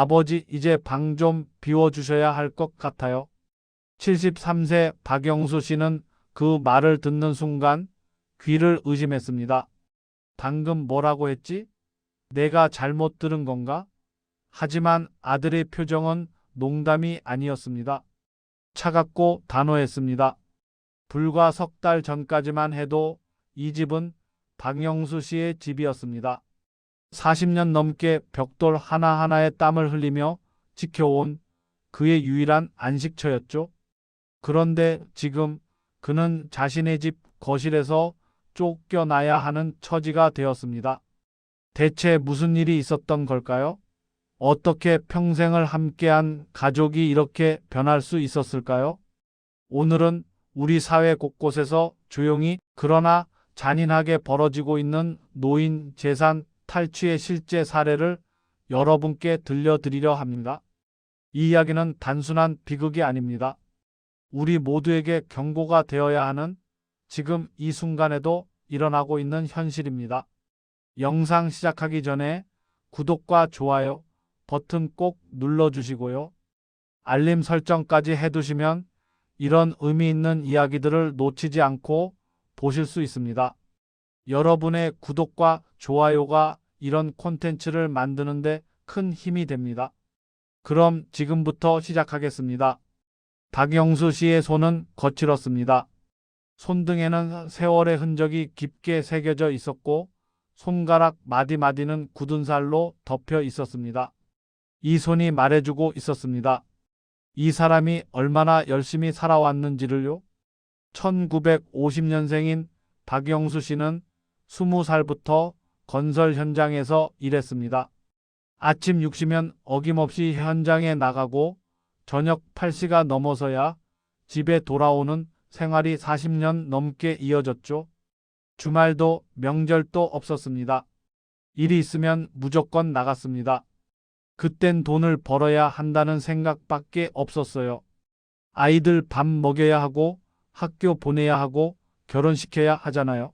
아버지, 이제 방 좀 비워주셔야 할 것 같아요. 73세 박영수 씨는 그 말을 듣는 순간 귀를 의심했습니다. 방금 뭐라고 했지? 내가 잘못 들은 건가? 하지만 아들의 표정은 농담이 아니었습니다. 차갑고 단호했습니다. 불과 석 달 전까지만 해도 이 집은 박영수 씨의 집이었습니다. 40년 넘게 벽돌 하나하나에 땀을 흘리며 지켜온 그의 유일한 안식처였죠. 그런데 지금 그는 자신의 집 거실에서 쫓겨나야 하는 처지가 되었습니다. 대체 무슨 일이 있었던 걸까요? 어떻게 평생을 함께한 가족이 이렇게 변할 수 있었을까요? 오늘은 우리 사회 곳곳에서 조용히 그러나 잔인하게 벌어지고 있는 노인 재산 탈취의 실제 사례를 여러분께 들려드리려 합니다. 이 이야기는 단순한 비극이 아닙니다. 우리 모두에게 경고가 되어야 하는 지금 이 순간에도 일어나고 있는 현실입니다. 영상 시작하기 전에 구독과 좋아요 버튼 꼭 눌러주시고요. 알림 설정까지 해두시면 이런 의미 있는 이야기들을 놓치지 않고 보실 수 있습니다. 여러분의 구독과 좋아요가 이런 콘텐츠를 만드는데 큰 힘이 됩니다. 그럼 지금부터 시작하겠습니다. 박영수 씨의 손은 거칠었습니다. 손등에는 세월의 흔적이 깊게 새겨져 있었고 손가락 마디마디는 굳은 살로 덮여 있었습니다. 이 손이 말해주고 있었습니다. 이 사람이 얼마나 열심히 살아왔는지를요. 1950년생인 박영수 씨는 20살부터 건설 현장에서 일했습니다. 아침 6시면 어김없이 현장에 나가고 저녁 8시가 넘어서야 집에 돌아오는 생활이 40년 넘게 이어졌죠. 주말도 명절도 없었습니다. 일이 있으면 무조건 나갔습니다. 그땐 돈을 벌어야 한다는 생각밖에 없었어요. 아이들 밥 먹여야 하고 학교 보내야 하고 결혼시켜야 하잖아요.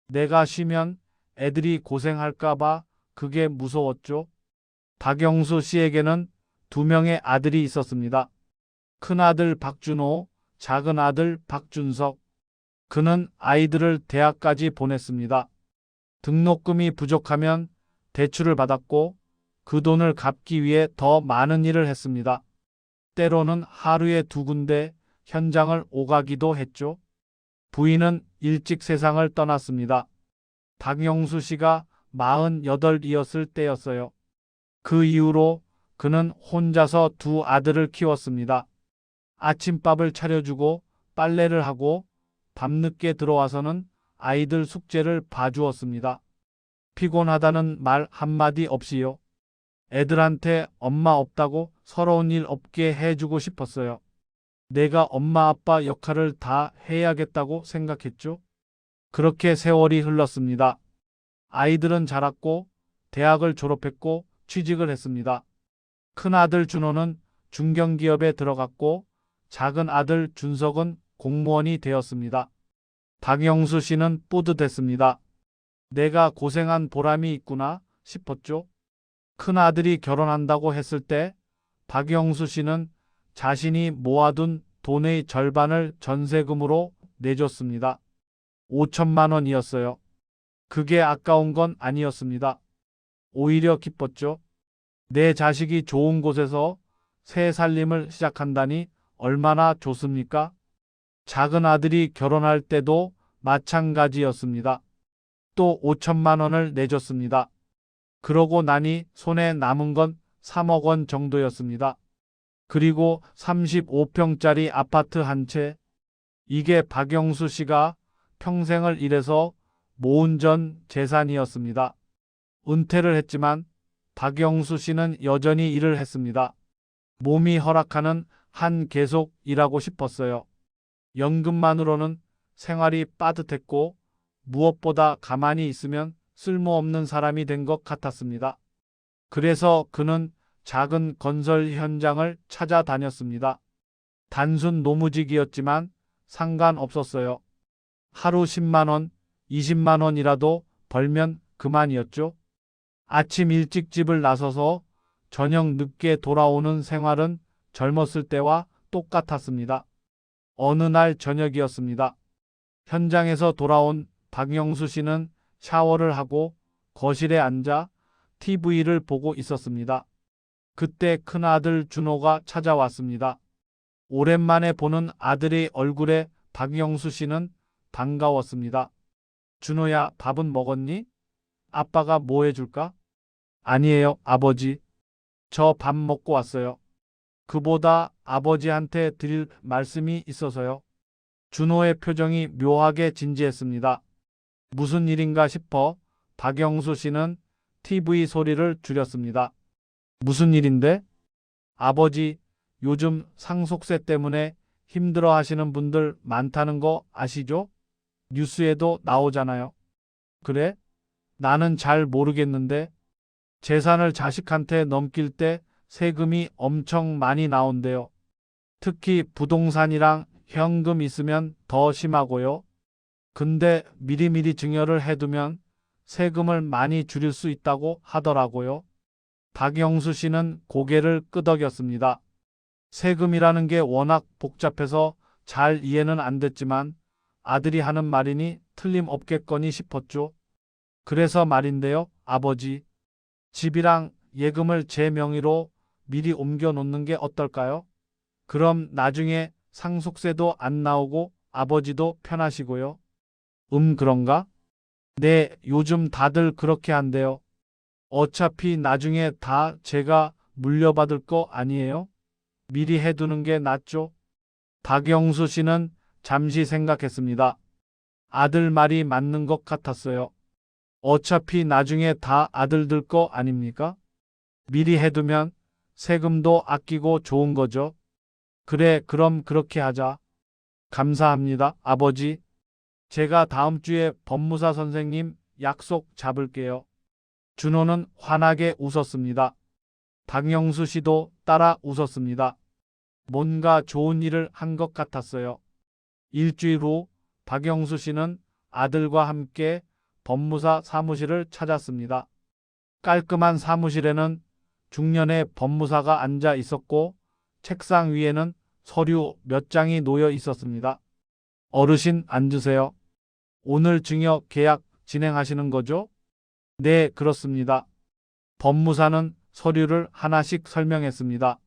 내가 쉬면 애들이 고생할까봐 그게 무서웠죠. 박영수 씨에게는 2명의 아들이 있었습니다. 큰아들 박준호, 작은아들 박준석. 그는 아이들을 대학까지 보냈습니다. 등록금이 부족하면 대출을 받았고 그 돈을 갚기 위해 더 많은 일을 했습니다. 때로는 하루에 2군데 현장을 오가기도 했죠. 부인은 일찍 세상을 떠났습니다. 박영수 씨가 48이었을 때였어요. 그 이후로 그는 혼자서 2 아들을 키웠습니다. 아침밥을 차려주고 빨래를 하고 밤늦게 들어와서는 아이들 숙제를 봐주었습니다. 피곤하다는 말 한마디 없이요. 애들한테 엄마 없다고 서러운 일 없게 해주고 싶었어요. 내가 엄마 아빠 역할을 다 해야겠다고 생각했죠. 그렇게 세월이 흘렀습니다. 아이들은 자랐고 대학을 졸업했고 취직을 했습니다. 큰아들 준호는 중견기업에 들어갔고 작은 아들 준석은 공무원이 되었습니다. 박영수 씨는 뿌듯했습니다. 내가 고생한 보람이 있구나 싶었죠. 큰아들이 결혼한다고 했을 때 박영수 씨는 자신이 모아둔 돈의 절반을 전세금으로 내줬습니다. 5천만 원이었어요. 그게 아까운 건 아니었습니다. 오히려 기뻤죠. 내 자식이 좋은 곳에서 새 살림을 시작한다니 얼마나 좋습니까? 작은 아들이 결혼할 때도 마찬가지였습니다. 또 5천만 원을 내줬습니다. 그러고 나니 손에 남은 건 3억 원 정도였습니다. 그리고 35평짜리 아파트 한 채. 이게 박영수 씨가 평생을 일해서 모은 전 재산이었습니다. 은퇴를 했지만 박영수 씨는 여전히 일을 했습니다. 몸이 허락하는 한 계속 일하고 싶었어요. 연금만으로는 생활이 빠듯했고 무엇보다 가만히 있으면 쓸모없는 사람이 된 것 같았습니다. 그래서 그는 작은 건설 현장을 찾아다녔습니다. 단순 노무직이었지만 상관없었어요. 하루 10만 원, 20만 원이라도 벌면 그만이었죠. 아침 일찍 집을 나서서 저녁 늦게 돌아오는 생활은 젊었을 때와 똑같았습니다. 어느 날 저녁이었습니다. 현장에서 돌아온 박영수 씨는 샤워를 하고 거실에 앉아 TV를 보고 있었습니다. 그때 큰아들 준호가 찾아왔습니다. 오랜만에 보는 아들의 얼굴에 박영수 씨는 반가웠습니다. 준호야, 밥은 먹었니? 아빠가 뭐 해줄까? 아니에요, 아버지. 저 밥 먹고 왔어요. 그보다 아버지한테 드릴 말씀이 있어서요. 준호의 표정이 묘하게 진지했습니다. 무슨 일인가 싶어 박영수 씨는 TV 소리를 줄였습니다. 무슨 일인데? 아버지, 요즘 상속세 때문에 힘들어 하시는 분들 많다는 거 아시죠? 뉴스에도 나오잖아요. 그래? 나는 잘 모르겠는데 재산을 자식한테 넘길 때 세금이 엄청 많이 나온대요. 특히 부동산이랑 현금 있으면 더 심하고요. 근데 미리미리 증여를 해두면 세금을 많이 줄일 수 있다고 하더라고요. 박영수 씨는 고개를 끄덕였습니다. 세금이라는 게 워낙 복잡해서 잘 이해는 안 됐지만 아들이 하는 말이니 틀림없겠거니 싶었죠. 그래서 말인데요, 아버지. 집이랑 예금을 제 명의로 미리 옮겨 놓는 게 어떨까요? 그럼 나중에 상속세도 안 나오고 아버지도 편하시고요. 그런가? 네, 요즘 다들 그렇게 한대요. 어차피 나중에 다 제가 물려받을 거 아니에요? 미리 해두는 게 낫죠? 박영수 씨는 잠시 생각했습니다. 아들 말이 맞는 것 같았어요. 어차피 나중에 다 아들들 거 아닙니까? 미리 해두면 세금도 아끼고 좋은 거죠. 그래, 그럼 그렇게 하자. 감사합니다, 아버지. 제가 다음 주에 법무사 선생님 약속 잡을게요. 준호는 환하게 웃었습니다. 박영수 씨도 따라 웃었습니다. 뭔가 좋은 일을 한 것 같았어요. 일주일 후 박영수 씨는 아들과 함께 법무사 사무실을 찾았습니다. 깔끔한 사무실에는 중년의 법무사가 앉아 있었고 책상 위에는 서류 몇 장이 놓여 있었습니다. 어르신 앉으세요. 오늘 증여 계약 진행하시는 거죠? 네, 그렇습니다. 법무사는 서류를 하나씩 설명했습니다.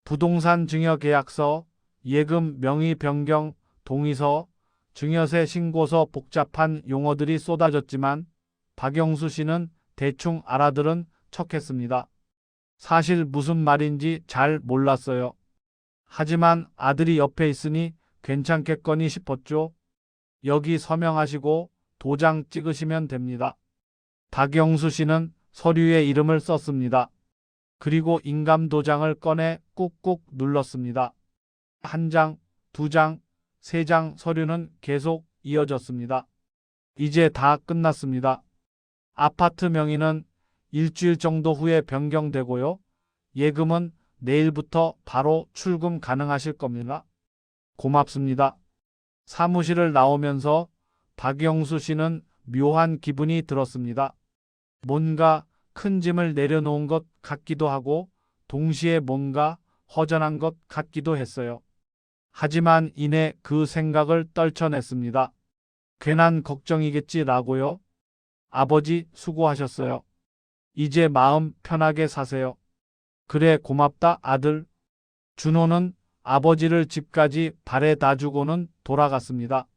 부동산 증여 계약서, 예금 명의 변경 동의서, 증여세 신고서 복잡한 용어들이 쏟아졌지만 박영수 씨는 대충 알아들은 척했습니다. 사실 무슨 말인지 잘 몰랐어요. 하지만 아들이 옆에 있으니 괜찮겠거니 싶었죠. 여기 서명하시고 도장 찍으시면 됩니다. 박영수 씨는 서류에 이름을 썼습니다. 그리고 인감 도장을 꺼내 꾹꾹 눌렀습니다. 한 장, 두 장, 세 장 서류는 계속 이어졌습니다. 이제 다 끝났습니다. 아파트 명의는 일주일 정도 후에 변경되고요. 예금은 내일부터 바로 출금 가능하실 겁니다. 고맙습니다. 사무실을 나오면서 박영수 씨는 묘한 기분이 들었습니다. 뭔가 큰 짐을 내려놓은 것 같기도 하고 동시에 뭔가 허전한 것 같기도 했어요. 하지만 이내 그 생각을 떨쳐냈습니다. 괜한 걱정이겠지라고요. 아버지 수고하셨어요. 이제 마음 편하게 사세요. 그래, 고맙다 아들. 준호는 아버지를 집까지 바래다 주고는 돌아갔습니다.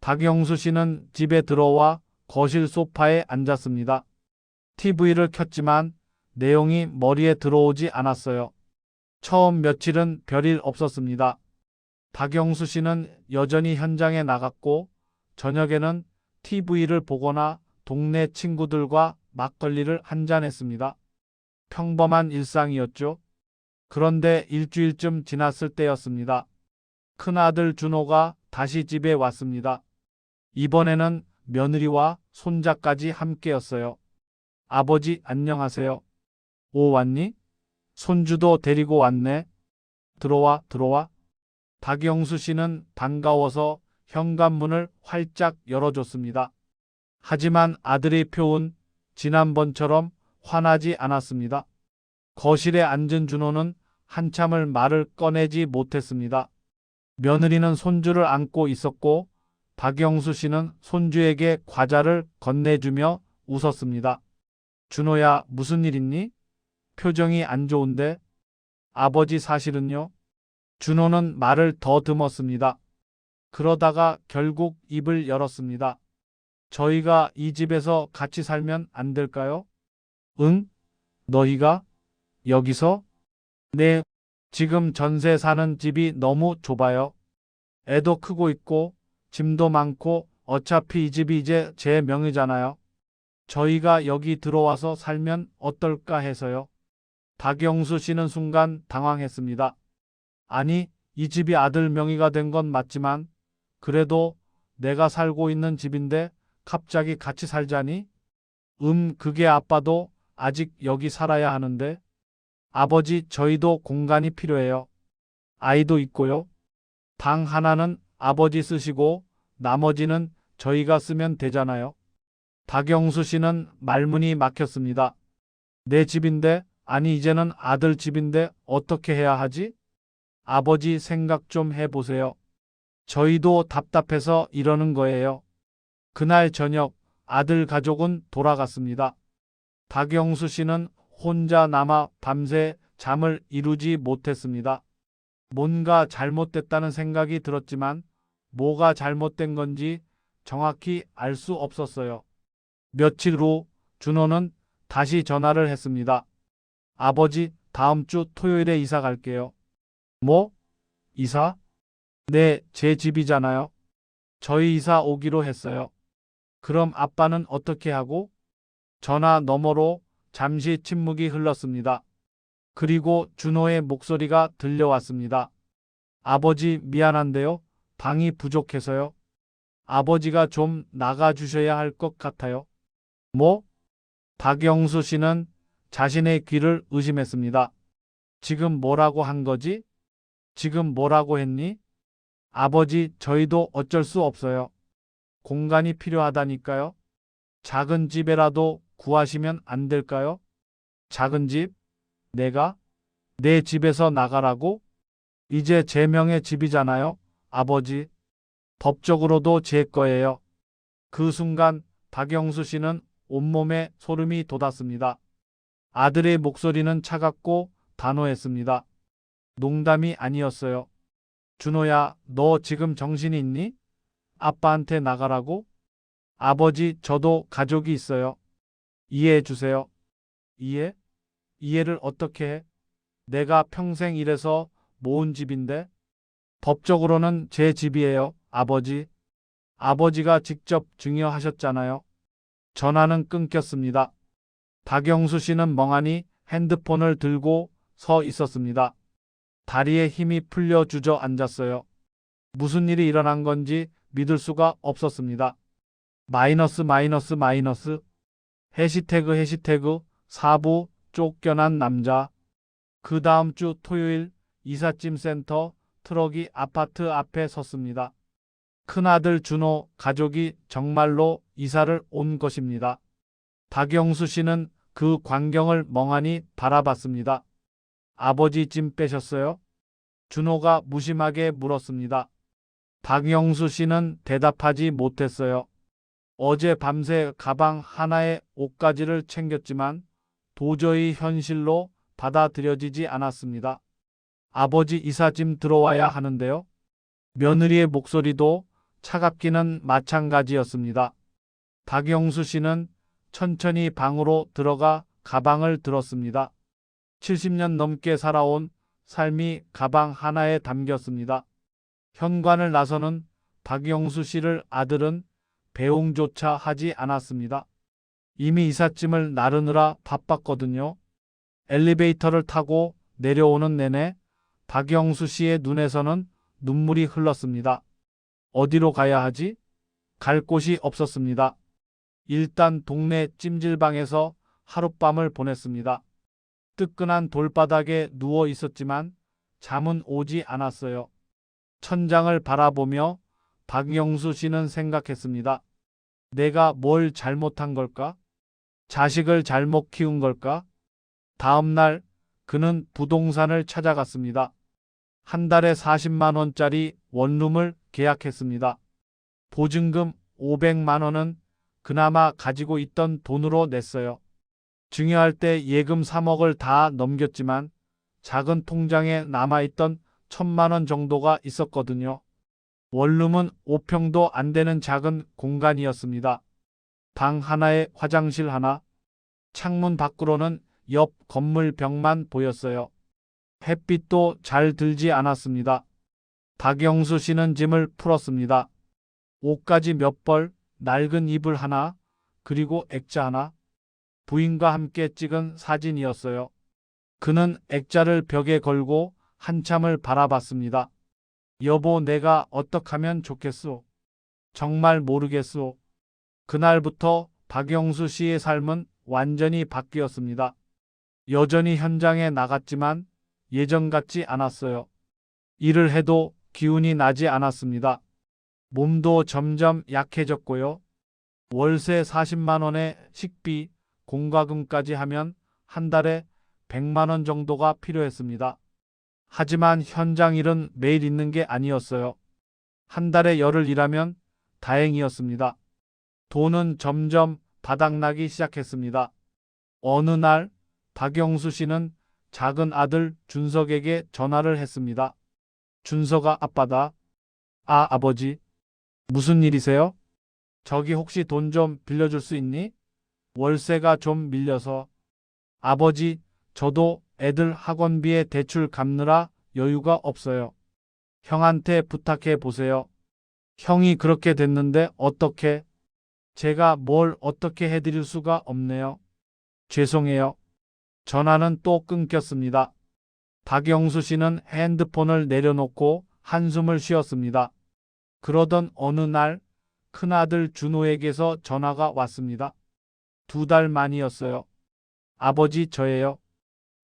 박영수 씨는 집에 들어와 거실 소파에 앉았습니다. TV를 켰지만 내용이 머리에 들어오지 않았어요. 처음 며칠은 별일 없었습니다. 박영수 씨는 여전히 현장에 나갔고 저녁에는 TV를 보거나 동네 친구들과 막걸리를 한잔했습니다. 평범한 일상이었죠. 그런데 일주일쯤 지났을 때였습니다. 큰아들 준호가 다시 집에 왔습니다. 이번에는 며느리와 손자까지 함께였어요. 아버지 안녕하세요. 오 왔니? 손주도 데리고 왔네. 들어와 들어와. 박영수 씨는 반가워서 현관문을 활짝 열어줬습니다. 하지만 아들의 표은 지난번처럼 환하지 않았습니다. 거실에 앉은 준호는 한참을 말을 꺼내지 못했습니다. 며느리는 손주를 안고 있었고 박영수 씨는 손주에게 과자를 건네주며 웃었습니다. 준호야, 무슨 일 있니? 표정이 안 좋은데? 아버지 사실은요? 준호는 말을 더듬었습니다. 그러다가 결국 입을 열었습니다. 저희가 이 집에서 같이 살면 안 될까요? 응? 너희가? 여기서? 네, 지금 전세 사는 집이 너무 좁아요. 애도 크고 있고, 짐도 많고, 어차피 이 집이 이제 제 명의잖아요. 저희가 여기 들어와서 살면 어떨까 해서요. 박영수 씨는 순간 당황했습니다. 아니, 이 집이 아들 명의가 된 건 맞지만, 그래도 내가 살고 있는 집인데 갑자기 같이 살자니? 그게 아빠도 아직 여기 살아야 하는데. 아버지, 저희도 공간이 필요해요. 아이도 있고요. 방 하나는 아버지 쓰시고 나머지는 저희가 쓰면 되잖아요. 박영수 씨는 말문이 막혔습니다. 내 집인데, 아니 이제는 아들 집인데 어떻게 해야 하지? 아버지 생각 좀 해보세요. 저희도 답답해서 이러는 거예요. 그날 저녁 아들 가족은 돌아갔습니다. 박영수 씨는 혼자 남아 밤새 잠을 이루지 못했습니다. 뭔가 잘못됐다는 생각이 들었지만 뭐가 잘못된 건지 정확히 알 수 없었어요. 며칠 후 준호는 다시 전화를 했습니다. 아버지, 다음 주 토요일에 이사 갈게요. 뭐? 이사? 네, 제 집이잖아요. 저희 이사 오기로 했어요. 그럼 아빠는 어떻게 하고? 전화 너머로 잠시 침묵이 흘렀습니다. 그리고 준호의 목소리가 들려왔습니다. 아버지, 미안한데요. 방이 부족해서요. 아버지가 좀 나가주셔야 할 것 같아요. 뭐? 박영수 씨는 자신의 귀를 의심했습니다. 지금 뭐라고 한 거지? 지금 뭐라고 했니? 아버지, 저희도 어쩔 수 없어요. 공간이 필요하다니까요. 작은 집에라도 구하시면 안 될까요? 작은 집? 내가? 내 집에서 나가라고? 이제 제 명의 집이잖아요, 아버지. 법적으로도 제 거예요. 그 순간 박영수 씨는 온몸에 소름이 돋았습니다. 아들의 목소리는 차갑고 단호했습니다. 농담이 아니었어요. 준호야, 너 지금 정신이 있니? 아빠한테 나가라고? 아버지, 저도 가족이 있어요. 이해해 주세요. 이해? 이해를 어떻게 해? 내가 평생 일해서 모은 집인데? 법적으로는 제 집이에요, 아버지. 아버지가 직접 증여하셨잖아요. 전화는 끊겼습니다. 박영수 씨는 멍하니 핸드폰을 들고 서 있었습니다. 다리에 힘이 풀려 주저앉았어요. 무슨 일이 일어난 건지 믿을 수가 없었습니다. 마이너스 마이너스 마이너스 해시태그 사부 쫓겨난 남자. 그 다음 주 토요일 이삿짐 센터 트럭이 아파트 앞에 섰습니다. 큰아들 준호 가족이 정말로 이사를 온 것입니다. 박영수 씨는 그 광경을 멍하니 바라봤습니다. 아버지 짐 빼셨어요? 준호가 무심하게 물었습니다. 박영수 씨는 대답하지 못했어요. 어제 밤새 가방 하나에 옷가지를 챙겼지만 도저히 현실로 받아들여지지 않았습니다. 아버지 이삿짐 들어와야 하는데요. 며느리의 목소리도 차갑기는 마찬가지였습니다. 박영수 씨는 천천히 방으로 들어가 가방을 들었습니다. 70년 넘게 살아온 삶이 가방 하나에 담겼습니다. 현관을 나서는 박영수 씨를 아들은 배웅조차 하지 않았습니다. 이미 이삿짐을 나르느라 바빴거든요. 엘리베이터를 타고 내려오는 내내 박영수 씨의 눈에서는 눈물이 흘렀습니다. 어디로 가야 하지? 갈 곳이 없었습니다. 일단 동네 찜질방에서 하룻밤을 보냈습니다. 뜨끈한 돌바닥에 누워 있었지만 잠은 오지 않았어요. 천장을 바라보며 박영수 씨는 생각했습니다. 내가 뭘 잘못한 걸까? 자식을 잘못 키운 걸까? 다음 날 그는 부동산을 찾아갔습니다. 한 달에 40만 원짜리 원룸을 계약했습니다. 보증금 500만 원은 그나마 가지고 있던 돈으로 냈어요. 중요할 때 예금 3억을 다 넘겼지만 작은 통장에 남아있던 1,000만 원 정도가 있었거든요. 원룸은 5평도 안 되는 작은 공간이었습니다. 방 하나에 화장실 하나, 창문 밖으로는 옆 건물 벽만 보였어요. 햇빛도 잘 들지 않았습니다. 박영수 씨는 짐을 풀었습니다. 옷가지 몇 벌, 낡은 이불 하나, 그리고 액자 하나. 부인과 함께 찍은 사진이었어요. 그는 액자를 벽에 걸고 한참을 바라봤습니다. 여보, 내가 어떡하면 좋겠소? 정말 모르겠소. 그날부터 박영수 씨의 삶은 완전히 바뀌었습니다. 여전히 현장에 나갔지만 예전 같지 않았어요. 일을 해도 기운이 나지 않았습니다. 몸도 점점 약해졌고요. 월세 40만 원에 식비, 공과금까지 하면 한 달에 100만 원 정도가 필요했습니다. 하지만 현장 일은 매일 있는 게 아니었어요. 한 달에 열흘 일하면 다행이었습니다. 돈은 점점 바닥나기 시작했습니다. 어느 날 박영수 씨는 작은 아들 준석에게 전화를 했습니다. 준석아, 아빠다. 아, 아버지. 무슨 일이세요? 저기 혹시 돈 좀 빌려줄 수 있니? 월세가 좀 밀려서. 아버지, 저도 애들 학원비에 대출 갚느라 여유가 없어요. 형한테 부탁해 보세요. 형이 그렇게 됐는데 어떻게? 제가 뭘 어떻게 해드릴 수가 없네요. 죄송해요. 전화는 또 끊겼습니다. 박영수 씨는 핸드폰을 내려놓고 한숨을 쉬었습니다. 그러던 어느 날 큰아들 준호에게서 전화가 왔습니다. 2달 만이었어요. 아버지, 저예요.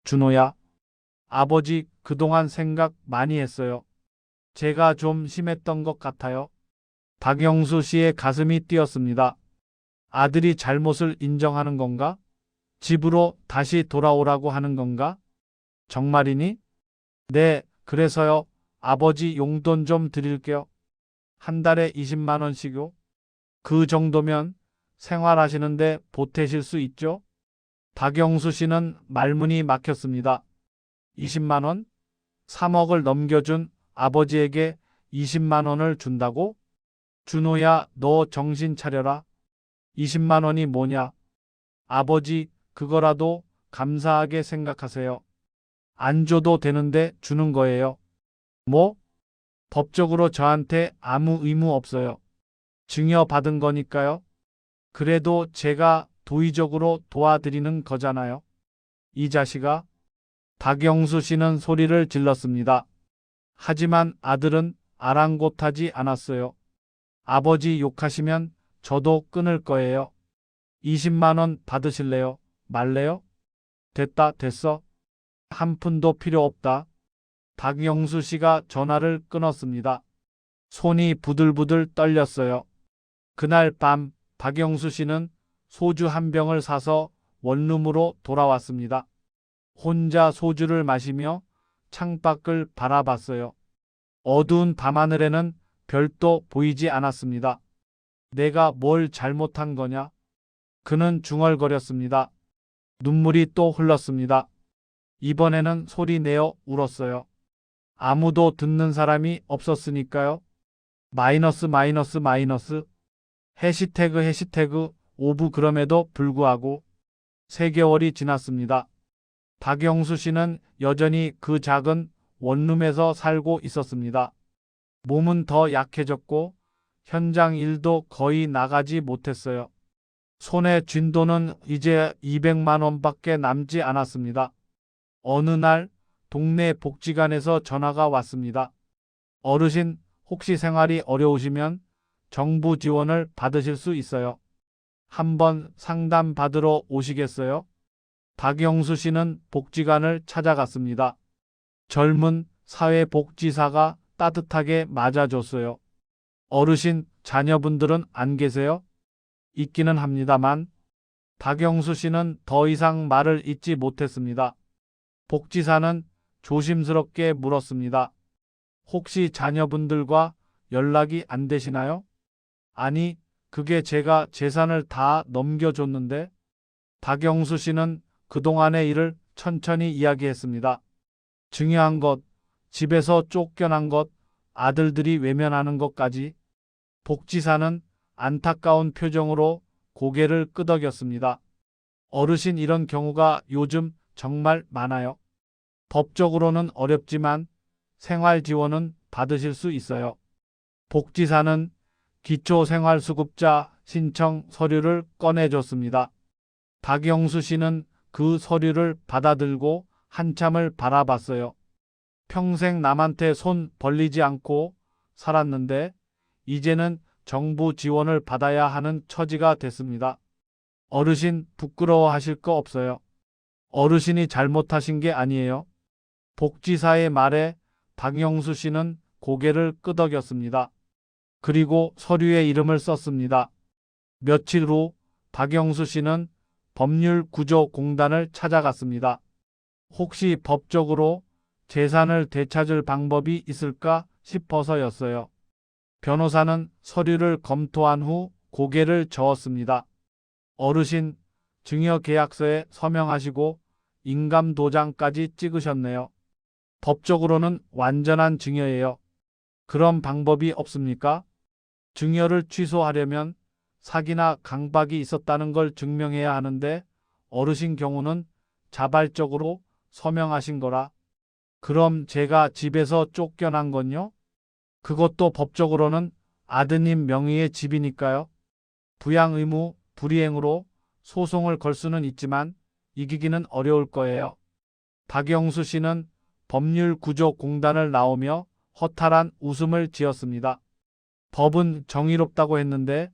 준호야. 아버지, 그동안 생각 많이 했어요. 제가 좀 심했던 것 같아요. 박영수 씨의 가슴이 뛰었습니다. 아들이 잘못을 인정하는 건가? 집으로 다시 돌아오라고 하는 건가? 정말이니? 네, 그래서요. 아버지, 용돈 좀 드릴게요. 한 달에 20만 원씩요. 그 정도면 생활하시는데 보태실 수 있죠? 박영수 씨는 말문이 막혔습니다. 20만 원? 3억을 넘겨준 아버지에게 20만 원을 준다고? 준호야, 너 정신 차려라. 20만 원이 뭐냐? 아버지, 그거라도 감사하게 생각하세요. 안 줘도 되는데 주는 거예요. 뭐? 법적으로 저한테 아무 의무 없어요. 증여받은 거니까요. 그래도 제가 도의적으로 도와드리는 거잖아요. 이 자식아. 박영수 씨는 소리를 질렀습니다. 하지만 아들은 아랑곳하지 않았어요. 아버지 욕하시면 저도 끊을 거예요. 20만 원 받으실래요? 말래요? 됐다, 됐어. 한 푼도 필요 없다. 박영수 씨가 전화를 끊었습니다. 손이 부들부들 떨렸어요. 그날 밤 박영수 씨는 소주 한 병을 사서 원룸으로 돌아왔습니다. 혼자 소주를 마시며 창밖을 바라봤어요. 어두운 밤하늘에는 별도 보이지 않았습니다. 내가 뭘 잘못한 거냐? 그는 중얼거렸습니다. 눈물이 또 흘렀습니다. 이번에는 소리 내어 울었어요. 아무도 듣는 사람이 없었으니까요. 마이너스 마이너스 마이너스 해시태그 해시태그 오브 그럼에도 불구하고 3개월이 지났습니다. 박영수 씨는 여전히 그 작은 원룸에서 살고 있었습니다. 몸은 더 약해졌고 현장 일도 거의 나가지 못했어요. 손에 쥔 돈은 이제 200만 원밖에 남지 않았습니다. 어느 날 동네 복지관에서 전화가 왔습니다. 어르신, 혹시 생활이 어려우시면 정부 지원을 받으실 수 있어요. 한번 상담 받으러 오시겠어요? 박영수 씨는 복지관을 찾아갔습니다. 젊은 사회복지사가 따뜻하게 맞아줬어요. 어르신, 자녀분들은 안 계세요? 있기는 합니다만 박영수 씨는 더 이상 말을 잇지 못했습니다. 복지사는 조심스럽게 물었습니다. 혹시 자녀분들과 연락이 안 되시나요? 아니, 그게 제가 재산을 다 넘겨줬는데. 박영수 씨는 그동안의 일을 천천히 이야기했습니다. 중요한 것, 집에서 쫓겨난 것, 아들들이 외면하는 것까지. 복지사는 안타까운 표정으로 고개를 끄덕였습니다. 어르신, 이런 경우가 요즘 정말 많아요. 법적으로는 어렵지만 생활 지원은 받으실 수 있어요. 복지사는 기초생활수급자 신청 서류를 꺼내줬습니다. 박영수 씨는 그 서류를 받아들고 한참을 바라봤어요. 평생 남한테 손 벌리지 않고 살았는데 이제는 정부 지원을 받아야 하는 처지가 됐습니다. 어르신, 부끄러워하실 거 없어요. 어르신이 잘못하신 게 아니에요. 복지사의 말에 박영수 씨는 고개를 끄덕였습니다. 그리고 서류에 이름을 썼습니다. 며칠 후 박영수 씨는 법률구조공단을 찾아갔습니다. 혹시 법적으로 재산을 되찾을 방법이 있을까 싶어서였어요. 변호사는 서류를 검토한 후 고개를 저었습니다. 어르신, 증여계약서에 서명하시고 인감도장까지 찍으셨네요. 법적으로는 완전한 증여예요. 그런 방법이 없습니까? 증여를 취소하려면 사기나 강박이 있었다는 걸 증명해야 하는데 어르신 경우는 자발적으로 서명하신 거라. 그럼 제가 집에서 쫓겨난 건요? 그것도 법적으로는 아드님 명의의 집이니까요. 부양 의무 불이행으로 소송을 걸 수는 있지만 이기기는 어려울 거예요. 박영수 씨는 법률구조공단을 나오며 허탈한 웃음을 지었습니다. 법은 정의롭다고 했는데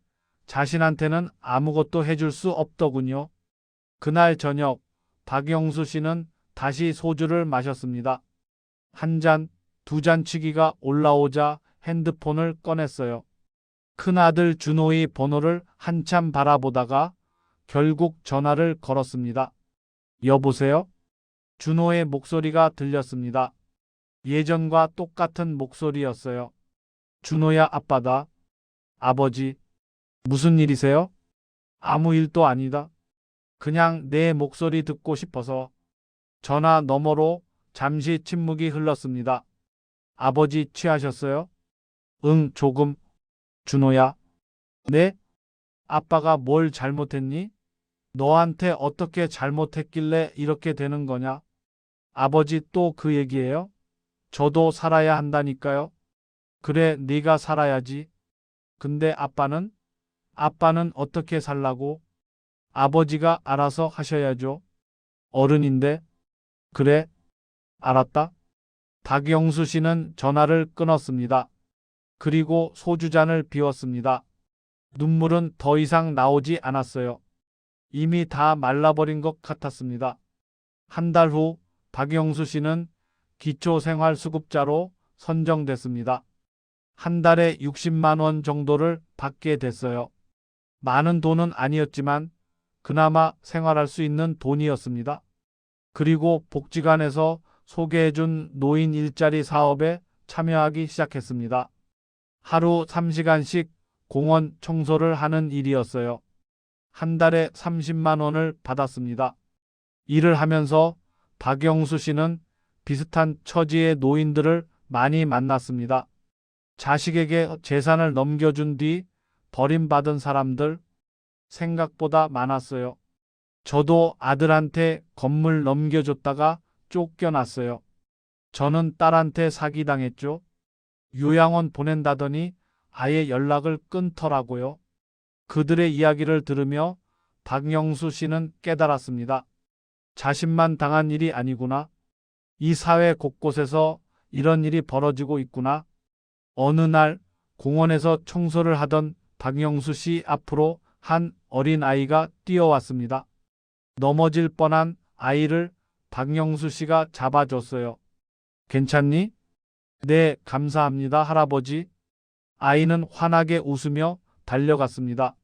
자신한테는 아무것도 해줄 수 없더군요. 그날 저녁 박영수 씨는 다시 소주를 마셨습니다. 한 잔, 두 잔치기가 올라오자 핸드폰을 꺼냈어요. 큰아들 준호의 번호를 한참 바라보다가 결국 전화를 걸었습니다. 여보세요? 준호의 목소리가 들렸습니다. 예전과 똑같은 목소리였어요. 준호야, 아빠다. 아버지, 무슨 일이세요? 아무 일도 아니다. 그냥 내 목소리 듣고 싶어서. 전화 너머로 잠시 침묵이 흘렀습니다. 아버지 취하셨어요? 응, 조금. 준호야. 네? 아빠가 뭘 잘못했니? 너한테 어떻게 잘못했길래 이렇게 되는 거냐? 아버지 또 그 얘기예요? 저도 살아야 한다니까요. 그래, 네가 살아야지. 근데 아빠는? 아빠는 어떻게 살라고? 아버지가 알아서 하셔야죠. 어른인데. 그래, 알았다. 박영수 씨는 전화를 끊었습니다. 그리고 소주잔을 비웠습니다. 눈물은 더 이상 나오지 않았어요. 이미 다 말라버린 것 같았습니다. 한 달 후 박영수 씨는 기초생활수급자로 선정됐습니다. 한 달에 60만 원 정도를 받게 됐어요. 많은 돈은 아니었지만 그나마 생활할 수 있는 돈이었습니다. 그리고 복지관에서 소개해준 노인 일자리 사업에 참여하기 시작했습니다. 하루 3시간씩 공원 청소를 하는 일이었어요. 한 달에 30만 원을 받았습니다. 일을 하면서 박영수 씨는 비슷한 처지의 노인들을 많이 만났습니다. 자식에게 재산을 넘겨준 뒤 버림받은 사람들 생각보다 많았어요. 저도 아들한테 건물 넘겨줬다가 쫓겨났어요. 저는 딸한테 사기당했죠. 요양원 보낸다더니 아예 연락을 끊더라고요. 그들의 이야기를 들으며 박영수 씨는 깨달았습니다. 자신만 당한 일이 아니구나. 이 사회 곳곳에서 이런 일이 벌어지고 있구나. 어느 날 공원에서 청소를 하던 박영수 씨 앞으로 한 어린 아이가 뛰어왔습니다. 넘어질 뻔한 아이를 박영수 씨가 잡아줬어요. 괜찮니? 네, 감사합니다, 할아버지. 아이는 환하게 웃으며 달려갔습니다.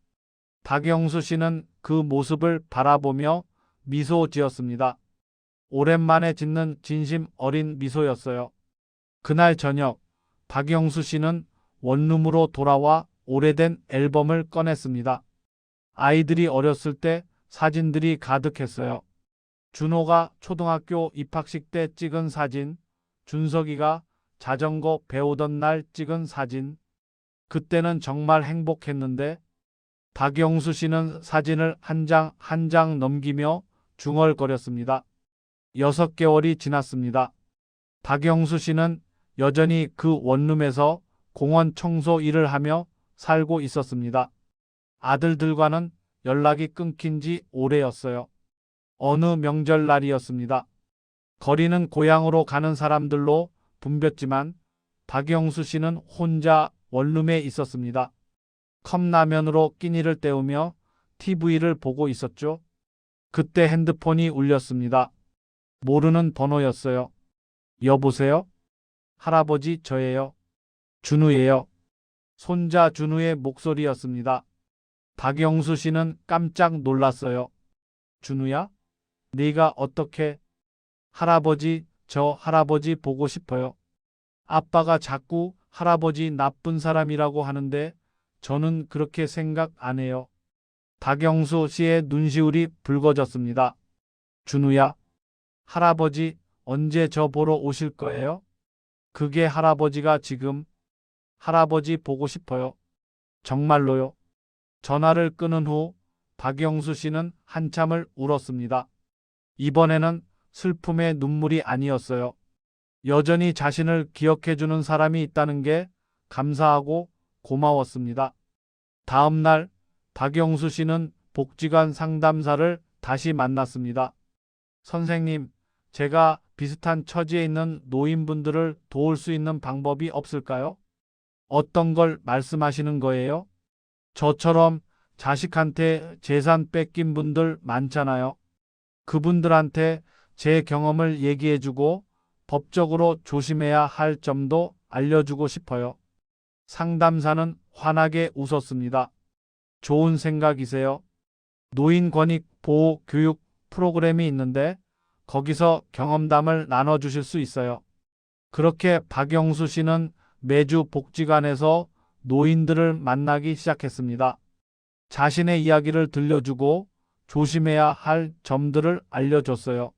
박영수 씨는 그 모습을 바라보며 미소 지었습니다. 오랜만에 짓는 진심 어린 미소였어요. 그날 저녁 박영수 씨는 원룸으로 돌아와 오래된 앨범을 꺼냈습니다. 아이들이 어렸을 때 사진들이 가득했어요. 준호가 초등학교 입학식 때 찍은 사진, 준석이가 자전거 배우던 날 찍은 사진. 그때는 정말 행복했는데 박영수 씨는 사진을 한 장 한 장 넘기며 중얼거렸습니다. 6개월이 지났습니다. 박영수 씨는 여전히 그 원룸에서 공원 청소 일을 하며 살고 있었습니다. 아들들과는 연락이 끊긴 지 오래였어요. 어느 명절날이었습니다. 거리는 고향으로 가는 사람들로 붐볐지만 박영수 씨는 혼자 원룸에 있었습니다. 컵라면으로 끼니를 때우며 TV를 보고 있었죠. 그때 핸드폰이 울렸습니다. 모르는 번호였어요. 여보세요? 할아버지 저예요. 준우예요. 손자 준우의 목소리였습니다. 박영수 씨는 깜짝 놀랐어요. 준우야? 네가 어떻게? 할아버지, 저 할아버지 보고 싶어요. 아빠가 자꾸 할아버지 나쁜 사람이라고 하는데 저는 그렇게 생각 안 해요. 박영수 씨의 눈시울이 붉어졌습니다. 준우야, 할아버지 언제 저 보러 오실 거예요? 그게 할아버지가 지금 할아버지 보고 싶어요. 정말로요. 전화를 끊은 후 박영수 씨는 한참을 울었습니다. 이번에는 슬픔의 눈물이 아니었어요. 여전히 자신을 기억해주는 사람이 있다는 게 감사하고 고마웠습니다. 다음 날 박영수 씨는 복지관 상담사를 다시 만났습니다. 선생님, 제가 비슷한 처지에 있는 노인분들을 도울 수 있는 방법이 없을까요? 어떤 걸 말씀하시는 거예요? 저처럼 자식한테 재산 뺏긴 분들 많잖아요. 그분들한테 제 경험을 얘기해주고 법적으로 조심해야 할 점도 알려주고 싶어요. 상담사는 환하게 웃었습니다. 좋은 생각이세요. 노인 권익 보호 교육 프로그램이 있는데 거기서 경험담을 나눠주실 수 있어요. 그렇게 박영수 씨는 매주 복지관에서 노인들을 만나기 시작했습니다. 자신의 이야기를 들려주고 조심해야 할 점들을 알려줬어요.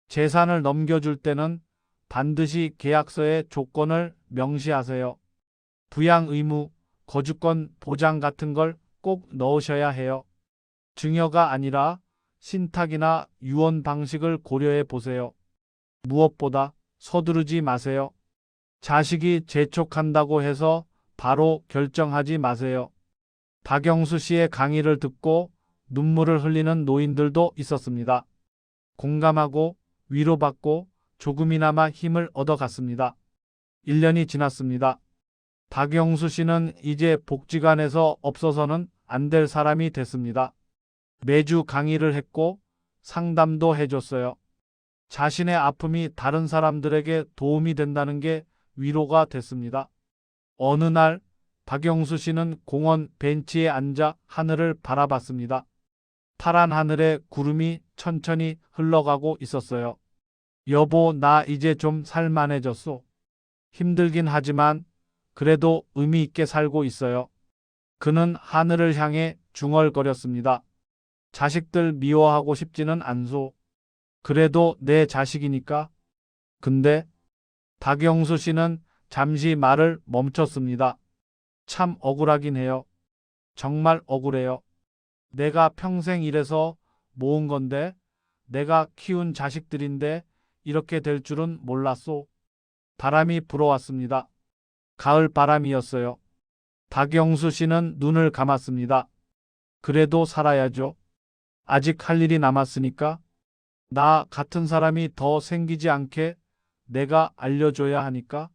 재산을 넘겨줄 때는 반드시 계약서에 조건을 명시하세요. 부양 의무, 거주권 보장 같은 걸 꼭 넣으셔야 해요. 증여가 아니라 신탁이나 유언 방식을 고려해 보세요. 무엇보다 서두르지 마세요. 자식이 재촉한다고 해서 바로 결정하지 마세요. 박영수 씨의 강의를 듣고 눈물을 흘리는 노인들도 있었습니다. 공감하고 위로받고 조금이나마 힘을 얻어갔습니다. 1년이 지났습니다. 박영수 씨는 이제 복지관에서 없어서는 안 될 사람이 됐습니다. 매주 강의를 했고 상담도 해줬어요. 자신의 아픔이 다른 사람들에게 도움이 된다는 게 위로가 됐습니다. 어느 날 박영수 씨는 공원 벤치에 앉아 하늘을 바라봤습니다. 파란 하늘에 구름이 천천히 흘러가고 있었어요. 여보, 나 이제 좀 살만해졌어. 힘들긴 하지만 그래도 의미 있게 살고 있어요. 그는 하늘을 향해 중얼거렸습니다. 자식들 미워하고 싶지는 않소. 그래도 내 자식이니까. 근데 박영수 씨는 잠시 말을 멈췄습니다. 참 억울하긴 해요. 정말 억울해요. 내가 평생 일해서 모은 건데, 내가 키운 자식들인데 이렇게 될 줄은 몰랐소. 바람이 불어왔습니다. 가을 바람이었어요. 박영수 씨는 눈을 감았습니다. 그래도 살아야죠. 아직 할 일이 남았으니까. 나 같은 사람이 더 생기지 않게 내가 알려줘야 하니까.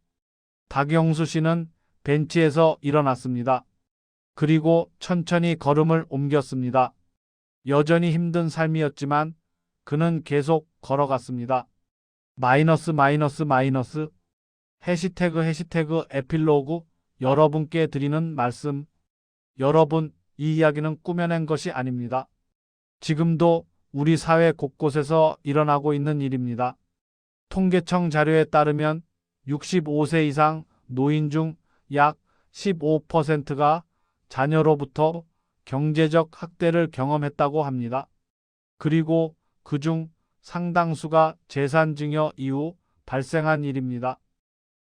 박영수 씨는 벤치에서 일어났습니다. 그리고 천천히 걸음을 옮겼습니다. 여전히 힘든 삶이었지만 그는 계속 걸어갔습니다. 마이너스 마이너스 마이너스 해시태그 에필로그 여러분께 드리는 말씀. 여러분, 이 이야기는 꾸며낸 것이 아닙니다. 지금도 우리 사회 곳곳에서 일어나고 있는 일입니다. 통계청 자료에 따르면 65세 이상 노인 중 약 15%가 자녀로부터 경제적 학대를 경험했다고 합니다. 그리고 그중 상당수가 재산증여 이후 발생한 일입니다.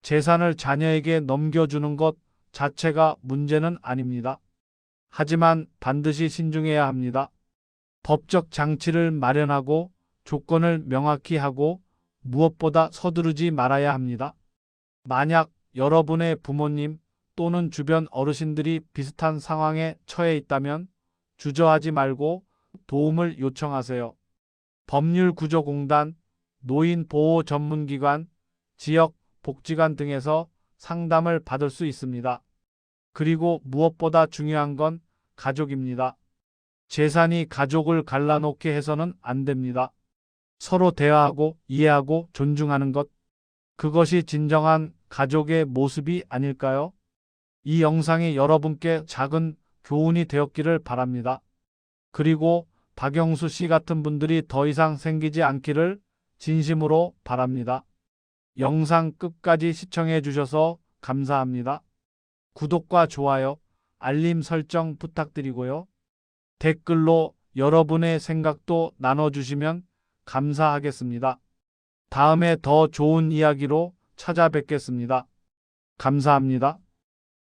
재산을 자녀에게 넘겨주는 것 자체가 문제는 아닙니다. 하지만 반드시 신중해야 합니다. 법적 장치를 마련하고 조건을 명확히 하고 무엇보다 서두르지 말아야 합니다. 만약 여러분의 부모님 또는 주변 어르신들이 비슷한 상황에 처해 있다면 주저하지 말고 도움을 요청하세요. 법률구조공단, 노인보호전문기관, 지역복지관 등에서 상담을 받을 수 있습니다. 그리고 무엇보다 중요한 건 가족입니다. 재산이 가족을 갈라놓게 해서는 안 됩니다. 서로 대화하고 이해하고 존중하는 것, 그것이 진정한 가족의 모습이 아닐까요? 이 영상이 여러분께 작은 교훈이 되었기를 바랍니다. 그리고 박영수 씨 같은 분들이 더 이상 생기지 않기를 진심으로 바랍니다. 영상 끝까지 시청해 주셔서 감사합니다. 구독과 좋아요, 알림 설정 부탁드리고요. 댓글로 여러분의 생각도 나눠주시면 감사하겠습니다. 다음에 더 좋은 이야기로 찾아뵙겠습니다. 감사합니다.